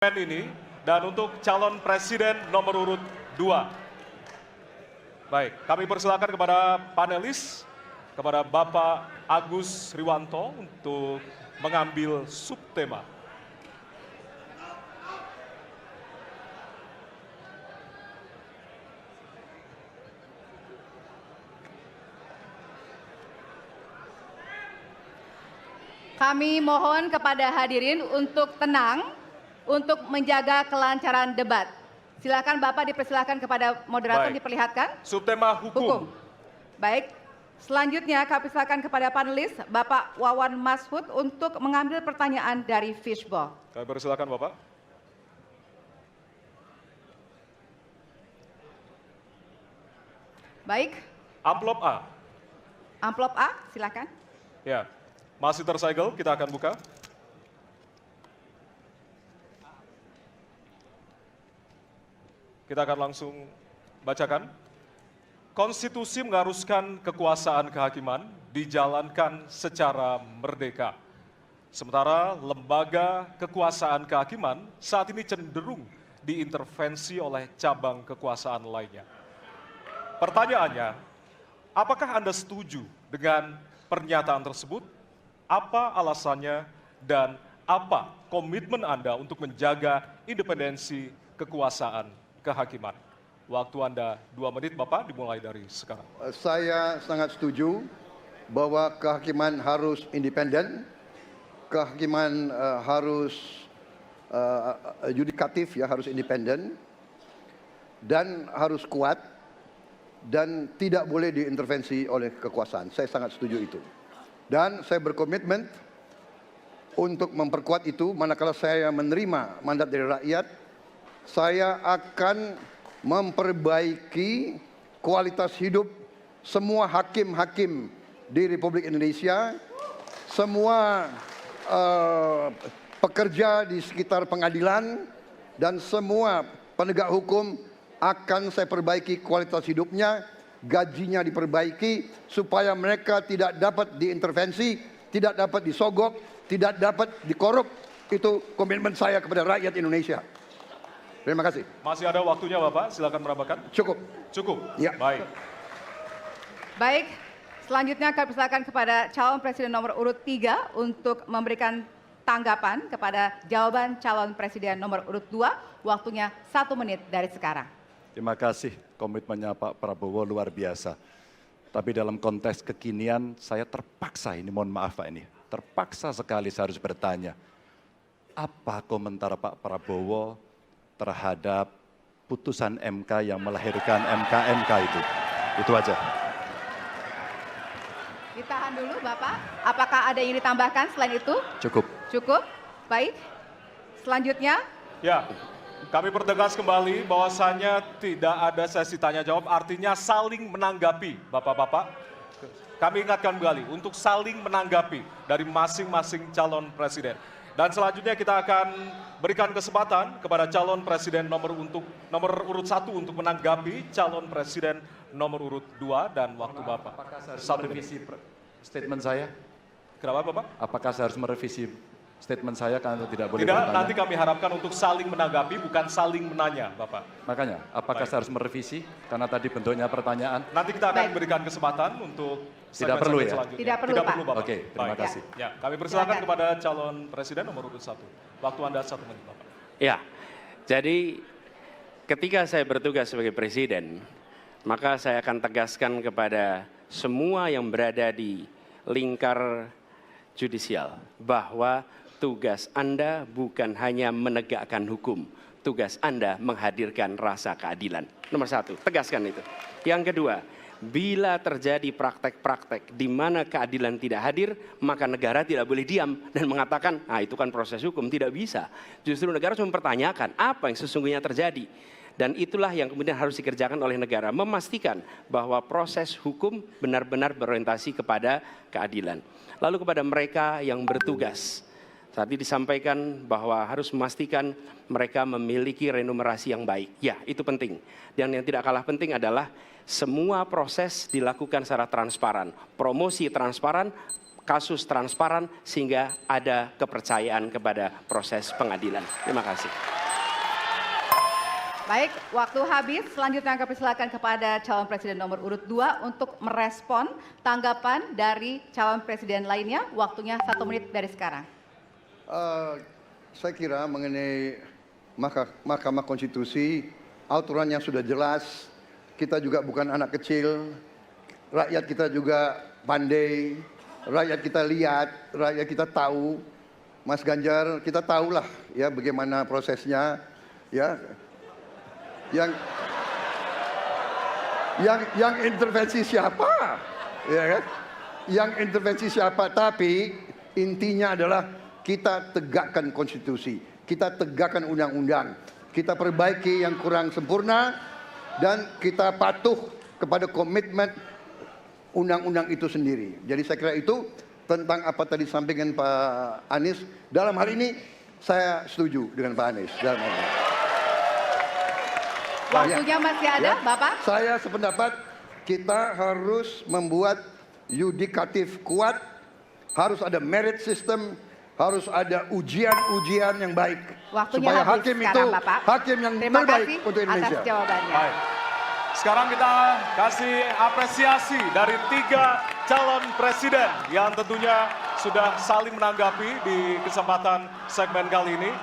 ini dan untuk calon presiden nomor urut 2. Baik, kami persilakan kepada panelis, kepada Bapak Agus Riwanto untuk mengambil subtema. Kami mohon kepada hadirin untuk tenang, untuk menjaga kelancaran debat. Silakan Bapak dipersilakan kepada moderator. Baik. Diperlihatkan. Subtema hukum. Baik. Selanjutnya kami silakan kepada panelis Bapak Wawan Mashud untuk mengambil pertanyaan dari Fishball. Kami persilakan Bapak. Baik. Amplop A. Amplop A, silakan. Ya, masih tersegel, kita akan buka. Kita akan langsung bacakan. Konstitusi mengharuskan kekuasaan kehakiman dijalankan secara merdeka. Sementara lembaga kekuasaan kehakiman saat ini cenderung diintervensi oleh cabang kekuasaan lainnya. Pertanyaannya, apakah Anda setuju dengan pernyataan tersebut? Apa alasannya dan apa komitmen Anda untuk menjaga independensi kekuasaan kehakiman? Waktu Anda 2 menit, Bapak, dimulai dari sekarang. Saya sangat setuju bahwa kehakiman harus independen, kehakiman harus yudikatif, ya, harus independen, dan harus kuat, dan tidak boleh diintervensi oleh kekuasaan. Saya sangat setuju itu. Dan saya berkomitmen untuk memperkuat itu manakala saya menerima mandat dari rakyat. Saya akan memperbaiki kualitas hidup semua hakim-hakim di Republik Indonesia, semua pekerja di sekitar pengadilan, dan semua penegak hukum akan saya perbaiki kualitas hidupnya, gajinya diperbaiki, supaya mereka tidak dapat diintervensi, tidak dapat disogok, tidak dapat dikorup. Itu komitmen saya kepada rakyat Indonesia. Terima kasih. Masih ada waktunya, Bapak. Silakan merabakan. Cukup. Cukup? Ya. Baik. Baik, selanjutnya kami persilakan kepada calon presiden nomor urut 3 untuk memberikan tanggapan kepada jawaban calon presiden nomor urut 2. Waktunya 1 menit dari sekarang. Terima kasih, komitmennya Pak Prabowo luar biasa. Tapi dalam konteks kekinian saya terpaksa, ini mohon maaf Pak, ini terpaksa sekali saya harus bertanya. Apa komentar Pak Prabowo terhadap putusan MK yang melahirkan MK-MK itu? Itu aja. Ditahan dulu Bapak, apakah ada yang ditambahkan selain itu? Cukup. Cukup, baik. Selanjutnya. Ya, kami pertegas kembali bahwasannya tidak ada sesi tanya jawab, artinya saling menanggapi, Bapak-Bapak. Kami ingatkan kembali untuk saling menanggapi dari masing-masing calon presiden. Dan selanjutnya kita akan berikan kesempatan kepada calon presiden nomor urut 1 untuk menanggapi calon presiden nomor urut 2 dan waktu Bapak. Apakah saya harus merevisi statement saya? Kenapa Bapak? Apakah saya harus merevisi statement saya karena tidak boleh Tidak, bertanya? nanti kami harapkan untuk saling menanggapi, bukan saling menanya, Bapak. Makanya, apakah saya harus merevisi karena tadi bentuknya pertanyaan? Nanti kita akan Baik. berikan kesempatan untuk Tidak perlu ya? selanjutnya. Tidak perlu, Pak. Bapak. Oke, terima Baik. kasih. Ya, kami persilakan Silakan. kepada calon presiden nomor urut 1. Waktu Anda 1 menit, Bapak. Ya, jadi ketika saya bertugas sebagai presiden, maka saya akan tegaskan kepada semua yang berada di lingkar judisial bahwa tugas Anda bukan hanya menegakkan hukum, tugas Anda menghadirkan rasa keadilan. Nomor 1, tegaskan itu. Yang kedua, bila terjadi praktek-praktek di mana keadilan tidak hadir, maka negara tidak boleh diam dan mengatakan, ah itu kan proses hukum, tidak bisa. Justru negara harus mempertanyakan apa yang sesungguhnya terjadi. Dan itulah yang kemudian harus dikerjakan oleh negara, memastikan bahwa proses hukum benar-benar berorientasi kepada keadilan. Lalu kepada mereka yang bertugas, tadi disampaikan bahwa harus memastikan mereka memiliki remunerasi yang baik. Ya, itu penting. Dan yang tidak kalah penting adalah semua proses dilakukan secara transparan. Promosi transparan, kasus transparan sehingga ada kepercayaan kepada proses pengadilan. Terima kasih. Baik, waktu habis. Selanjutnya kami persilakan kepada calon presiden nomor urut 2 untuk merespon tanggapan dari calon presiden lainnya. Waktunya 1 menit dari sekarang. Saya kira mengenai Mahkamah Konstitusi, aturannya sudah jelas. Kita juga bukan anak kecil. Rakyat kita juga pandai. Rakyat kita lihat, rakyat kita tahu. Mas Ganjar, kita tahulah ya bagaimana prosesnya. Ya, yang intervensi siapa, ya kan? Yang intervensi siapa? Tapi intinya adalah kita tegakkan konstitusi, kita tegakkan undang-undang, kita perbaiki yang kurang sempurna, dan kita patuh kepada komitmen undang-undang itu sendiri. Jadi saya kira itu tentang apa tadi disampaikan Pak Anies. Dalam hal ini saya setuju dengan Pak Anies. Dalam hal ini. Waktunya masih ada, Bapak? Saya sependapat kita harus membuat yudikatif kuat, harus ada merit system, harus ada ujian-ujian yang baik. Waktunya supaya habis hakim sekarang, itu Bapak. hakim yang Terima terbaik kasih untuk Indonesia. atas jawabannya. Baik. Sekarang kita kasih apresiasi dari 3 calon presiden yang tentunya sudah saling menanggapi di kesempatan segmen kali ini.